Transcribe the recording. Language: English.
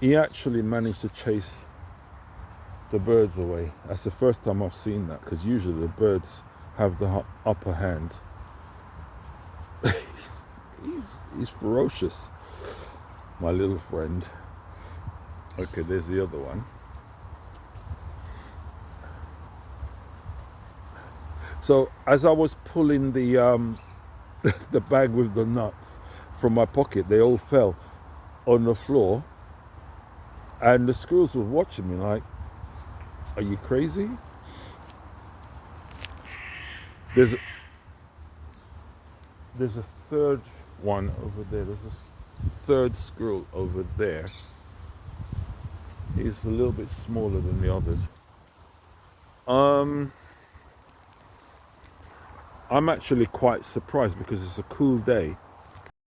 he actually managed to chase the birds away. That's the first time I've seen that, because usually the birds have the upper hand. he's ferocious, my little friend. Okay, there's the other one. So as I was pulling the the bag with the nuts from my pocket, they all fell on the floor, and the squirrels were watching me like, are you crazy? There's a third one over there. There's a third squirrel over there. He's a little bit smaller than the others. I'm actually quite surprised because it's a cool day